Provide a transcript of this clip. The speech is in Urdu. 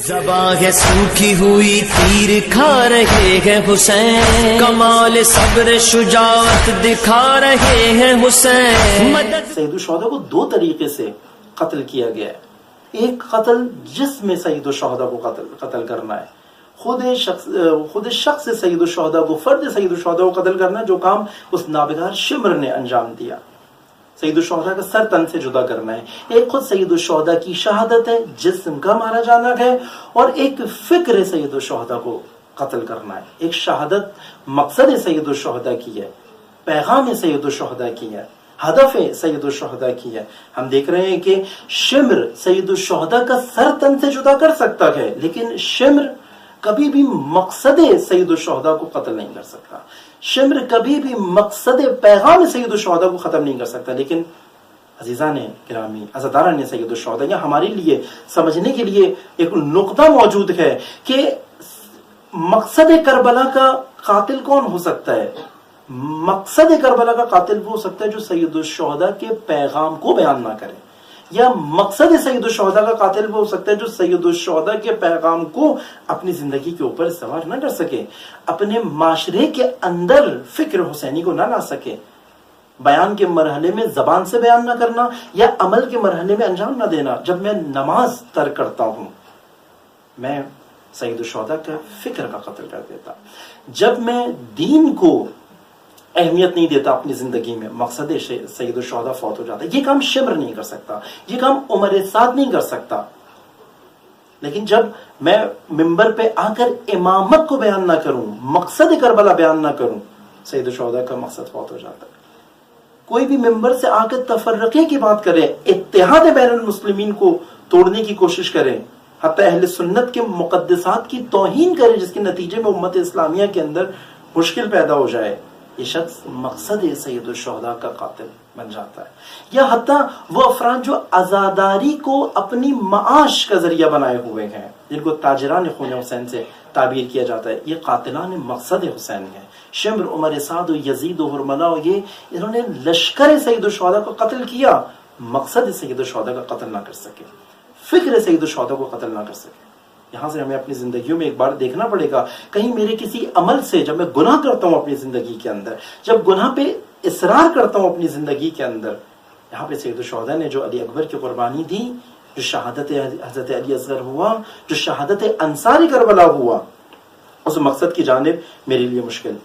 زباں ہے سوکھی ہوئی تیر کھا رہے ہیں حسین، کمال صبر شجاعت دکھا رہے ہیں حسین۔ سید الشہداء کو دو طریقے سے قتل کیا گیا ہے۔ ایک قتل جس میں سید الشہداء کو قتل کرنا ہے، خود شخص سید الشہداء کو، فرد سید الشہداء کو قتل کرنا ہے، جو کام اس نابغار شمر نے انجام دیا۔ سید الشہداء کا سر تن سے جدا کرنا ہے۔ ایک خود سید الشہداء کی شہادت ہے، جسم کا مارا جانا ہے، اور ایک فکر سید الشہداء کو قتل کرنا ہے۔ ایک شہادت مقصد سید الشہداء کی ہے، پیغام سید الشہداء کی ہے، ہدف سید الشہداء کی ہے۔ ہم دیکھ رہے ہیں کہ شمر سید الشہداء کا سر تن سے جدا کر سکتا ہے، لیکن شمر کبھی بھی مقصد سید الشہداء کو قتل نہیں کر سکتا۔ شمر کبھی بھی مقصد پیغام سید الشہداء کو ختم نہیں کر سکتا۔ لیکن عزیزان گرامی، عزاداران سید الشہداء، یہ ہمارے لیے سمجھنے کے لیے ایک نقطہ موجود ہے کہ مقصد کربلا کا قاتل کون ہو سکتا ہے؟ مقصد کربلا کا قاتل وہ ہو سکتا ہے جو سید الشہداء کے پیغام کو بیان نہ کرے، یا مقصد سید الشہداء کا قاتل وہ ہو سکتا ہے جو سید الشہداء کے پیغام کو اپنی زندگی کے اوپر استعمال نہ کر سکے، اپنے معاشرے کے اندر فکر حسینی کو نہ لا سکے، بیان کے مرحلے میں زبان سے بیان نہ کرنا یا عمل کے مرحلے میں انجام نہ دینا۔ جب میں نماز ترک کرتا ہوں، میں سید الشہداء کا فکر کا قتل کر دیتا۔ جب میں دین کو اہمیت نہیں دیتا اپنی زندگی میں، مقصد سید الشہداء فوت ہو جاتا ہے۔ یہ کام شمر نہیں کر سکتا، یہ کام عمر سعد نہیں کر سکتا۔ لیکن جب میں منبر پہ آ کر امامت کو بیان نہ کروں، مقصد کربلا بیان نہ کروں، سید الشہداء کا مقصد فوت ہو جاتا ہے۔ کوئی بھی منبر سے آ کر تفرقے کی بات کرے، اتحاد بین المسلمین کو توڑنے کی کوشش کرے، حتی اہل سنت کے مقدسات کی توہین کرے، جس کے نتیجے میں امت اسلامیہ کے اندر مشکل پیدا ہو جائے، یہ شخص مقصد سید الشہداء کا قاتل بن جاتا ہے۔ یا حتیٰ وہ افراد جو عزاداری کو اپنی معاش کا ذریعہ بنائے ہوئے ہیں، جن کو تاجران خون حسین سے تعبیر کیا جاتا ہے، یہ قاتلان مقصد حسین ہیں۔ شمر، عمر سعد و یزید و حرملہ، انہوں نے لشکر سید الشہداء کو قتل کیا، مقصد سید الشہداء کا قتل نہ کر سکے، فکر سید الشہداء کو قتل نہ کر سکے۔ یہاں سے ہمیں اپنی زندگیوں میں ایک بار دیکھنا پڑے گا، کہیں میرے کسی عمل سے، جب میں گناہ کرتا ہوں اپنی زندگی کے اندر، جب گناہ پہ اصرار کرتا ہوں اپنی زندگی کے اندر، یہاں پہ سید الشہداء نے جو علی اکبر کی قربانی دی، جو شہادت حضرت علی اصغر ہوا، جو شہادت انصار کربلا ہوا، اس مقصد کی جانب میرے لیے مشکل